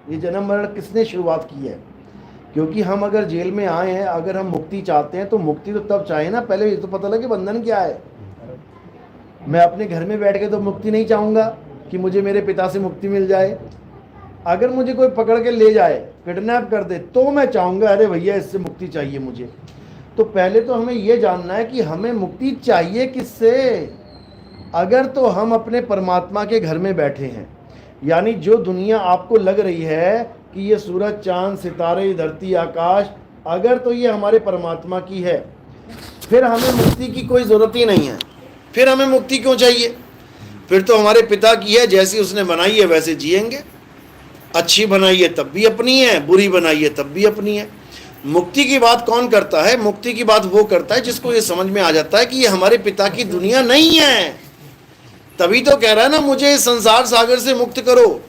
ये जन्म मरण किसने शुरुआत की है? क्योंकि हम अगर जेल में आए हैं, अगर हम मुक्ति चाहते हैं तो मुक्ति तो तब चाहे ना, पहले ये तो पता लगे बंधन क्या है। मैं अपने घर में बैठ के तो मुक्ति नहीं चाहूँगा कि मुझे मेरे पिता से मुक्ति मिल जाए। अगर मुझे कोई पकड़ के ले जाए, किडनैप कर दे, तो मैं चाहूँगा अरे भैया इससे मुक्ति चाहिए मुझे। तो पहले तो हमें ये जानना है कि हमें मुक्ति चाहिए किससे। अगर तो हम अपने परमात्मा के घर में बैठे हैं, यानी जो दुनिया आपको लग रही है कि ये सूरज चांद सितारे धरती आकाश, अगर तो ये हमारे परमात्मा की है, फिर हमें मुक्ति की कोई ज़रूरत ही नहीं है। फिर हमें मुक्ति क्यों चाहिए? फिर तो हमारे पिता की है, जैसी उसने बनाई है वैसे जिएंगे। अच्छी बनाई है तब भी अपनी है, बुरी बनाई है तब भी अपनी है। मुक्ति की बात कौन करता है? मुक्ति की बात वो करता है जिसको ये समझ में आ जाता है कि ये हमारे पिता की दुनिया नहीं है। तभी तो कह रहा है ना, मुझे इस संसार सागर से मुक्त करो।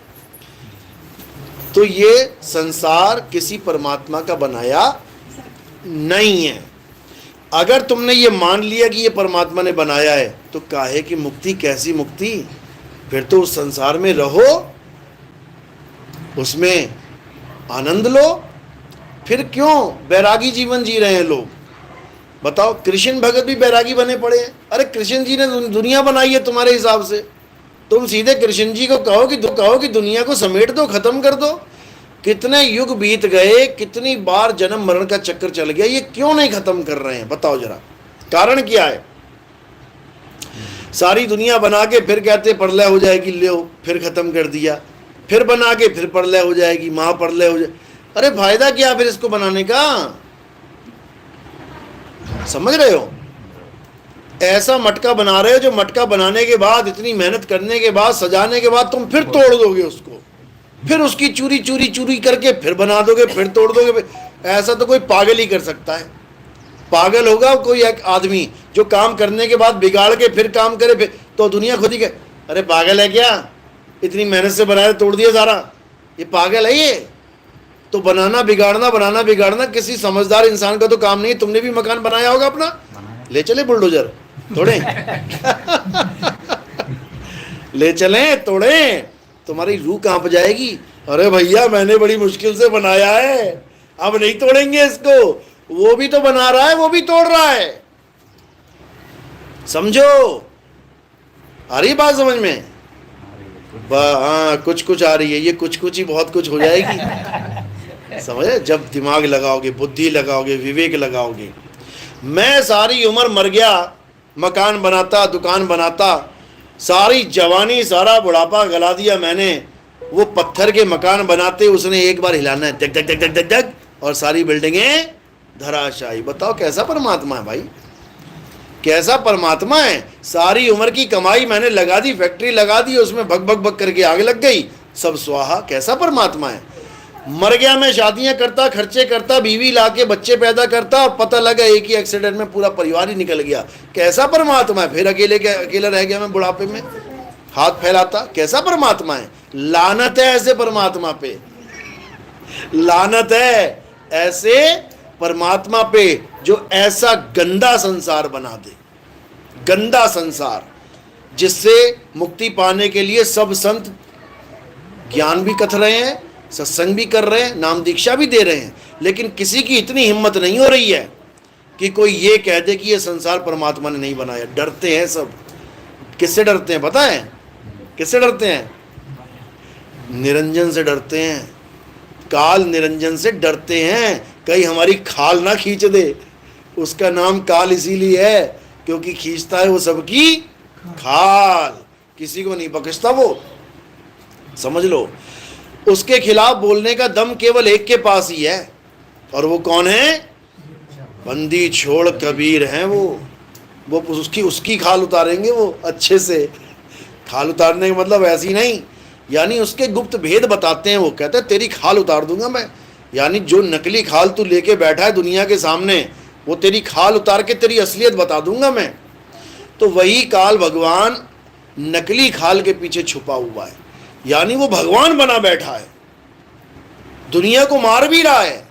तो ये संसार किसी परमात्मा का बनाया नहीं है। अगर तुमने ये मान लिया कि ये परमात्मा ने बनाया है, तो काहे की मुक्ति? कैसी मुक्ति? फिर तो उस संसार में रहो, उसमें आनंद लो। फिर क्यों बैरागी जीवन जी रहे हैं लोग? बताओ, कृष्ण भगत भी बैरागी बने पड़े हैं। अरे कृष्ण जी ने दुनिया बनाई है तुम्हारे हिसाब से, तुम सीधे कृष्ण जी को कहो कि दुनिया को समेट दो, खत्म कर दो। कितने युग बीत गए, कितनी बार जन्म मरण का चक्कर चल गया, ये क्यों नहीं खत्म कर रहे हैं? बताओ जरा, कारण क्या है? सारी दुनिया बना के फिर कहते प्रलय हो जाएगी, ले फिर खत्म कर दिया। फिर बना के फिर प्रलय हो जाएगी, महाप्रलय हो जाए। अरे फायदा क्या फिर इसको बनाने का? समझ रहे हो? ऐसा मटका बना रहे हो जो मटका बनाने के बाद, इतनी मेहनत करने के बाद, सजाने के बाद तुम फिर तोड़ दोगे उसको, फिर उसकी चूरी करके फिर बना दोगे, फिर तोड़ दोगे। ऐसा तो कोई पागल ही कर सकता है। पागल होगा कोई एक आदमी जो काम करने के बाद बिगाड़ के फिर काम करे, फिर तो दुनिया खुद ही कहे अरे पागल है क्या, इतनी मेहनत से बनाया तोड़ दिया सारा, ये पागल है ये। तो बनाना बिगाड़ना किसी समझदार इंसान का तो काम नहीं। तुमने भी मकान बनाया होगा अपना, ले चले बुलडोजर तोड़े ले चले तोड़े, तुम्हारी रूह कांप जाएगी। अरे भैया मैंने बड़ी मुश्किल से बनाया है, अब नहीं तोड़ेंगे इसको। वो भी तो बना रहा है, वो भी तोड़ रहा है। समझो, आ रही बात समझ में? हाँ, कुछ आ रही है। ये कुछ ही बहुत कुछ हो जाएगी। समझे? जब दिमाग लगाओगे, बुद्धि लगाओगे, विवेक लगाओगे। मैं सारी उम्र मर गया, मकान बनाता, दुकान बनाता, सारी जवानी सारा बुढ़ापा गला दिया मैंने। वो पत्थर के मकान बनाते, उसने एक बार हिलाना है, दग दग दग दग दग दग, और सारी बिल्डिंगें धराशायी। बताओ कैसा परमात्मा है भाई, कैसा परमात्मा है। सारी उम्र की कमाई मैंने लगा दी, फैक्ट्री लगा दी, उसमें भग भग भग करके आग लग गई, सब स्वाहा। कैसा परमात्मा है। मर गया मैं, शादियां करता, खर्चे करता, बीवी लाके बच्चे पैदा करता, और पता लगा एक ही एक्सीडेंट में पूरा परिवार ही निकल गया। कैसा परमात्मा है। फिर अकेला रह गया मैं बुढ़ापे में, हाथ फैलाता। कैसा परमात्मा है। लानत है ऐसे परमात्मा पे, लानत है ऐसे परमात्मा पे जो ऐसा गंदा संसार बना दे। गंदा संसार जिससे मुक्ति पाने के लिए सब संत ज्ञान भी कथ रहे हैं, सत्संग भी कर रहे हैं, नाम दीक्षा भी दे रहे हैं, लेकिन किसी की इतनी हिम्मत नहीं हो रही है कि कोई ये कह दे कि ये संसार परमात्मा ने नहीं बनाया। डरते हैं सब। किससे डरते हैं पता है? किससे डरते हैं? निरंजन से डरते हैं, काल निरंजन से डरते हैं। कहीं हमारी खाल ना खींच दे। उसका नाम काल इसीलिए है क्योंकि खींचता है वो सबकी खाल, किसी को नहीं बख्शता वो। समझ लो, उसके खिलाफ बोलने का दम केवल एक के पास ही है, और वो कौन है? बंदी छोड़ कबीर हैं वो उसकी खाल उतारेंगे वो अच्छे से। खाल उतारने का मतलब ऐसी नहीं, यानी उसके गुप्त भेद बताते हैं। वो कहते हैं तेरी खाल उतार दूंगा मैं, यानी जो नकली खाल तू लेके बैठा है दुनिया के सामने, वो तेरी खाल उतार के तेरी असलियत बता दूंगा मैं। तो वही काल भगवान नकली खाल के पीछे छुपा हुआ है, यानी वो भगवान बना बैठा है, दुनिया को मार भी रहा है,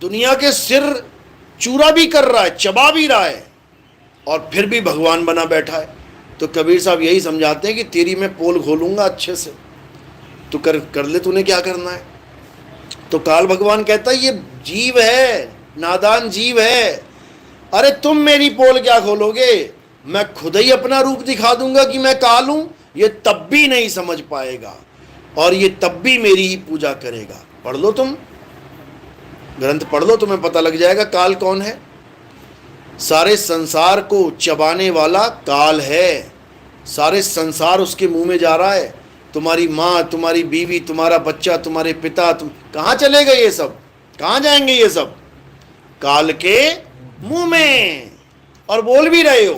दुनिया के सिर चूरा भी कर रहा है, चबा भी रहा है, और फिर भी भगवान बना बैठा है। तो कबीर साहब यही समझाते हैं कि तेरी मैं पोल खोलूंगा अच्छे से, तू कर ले, तूने क्या करना है। तो काल भगवान कहता है ये जीव है, नादान जीव है। अरे तुम मेरी पोल क्या खोलोगे, मैं खुद ही अपना रूप दिखा दूंगा कि मैं काल हूं, ये तब भी नहीं समझ पाएगा और ये तब भी मेरी ही पूजा करेगा। पढ़ लो, तुम ग्रंथ पढ़ लो, तुम्हें पता लग जाएगा काल कौन है। सारे संसार को चबाने वाला काल है, सारे संसार उसके मुंह में जा रहा है। तुम्हारी माँ, तुम्हारी बीवी, तुम्हारा बच्चा, तुम्हारे पिता, तुम कहाँ चले गए, ये सब कहाँ जाएंगे, ये सब काल के मुंह में। और बोल भी रहे हो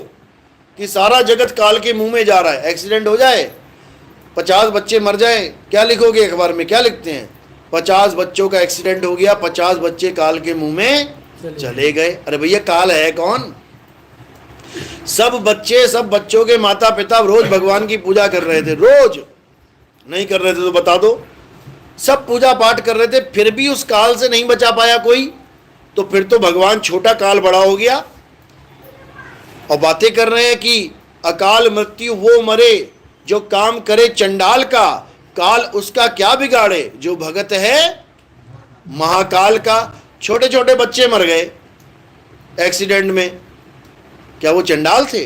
कि सारा जगत काल के मुंह में जा रहा है। एक्सीडेंट हो जाए, 50 बच्चे मर जाए, क्या लिखोगे अखबार में, क्या लिखते हैं, 50 बच्चों का एक्सीडेंट हो गया, 50 बच्चे काल के मुंह में चले गए। अरे भैया काल है कौन? सब बच्चे, सब बच्चों के माता पिता रोज भगवान की पूजा कर रहे थे, रोज नहीं कर रहे थे तो बता दो, सब पूजा पाठ कर रहे थे, फिर भी उस काल से नहीं बचा पाया कोई, तो फिर तो भगवान छोटा, काल बड़ा हो गया। और बातें कर रहे हैं कि अकाल मृत्यु वो मरे जो काम करे चंडाल का, काल उसका क्या बिगाड़े जो भगत है महाकाल का। छोटे छोटे बच्चे मर गए एक्सीडेंट में, क्या वो चंडाल थे?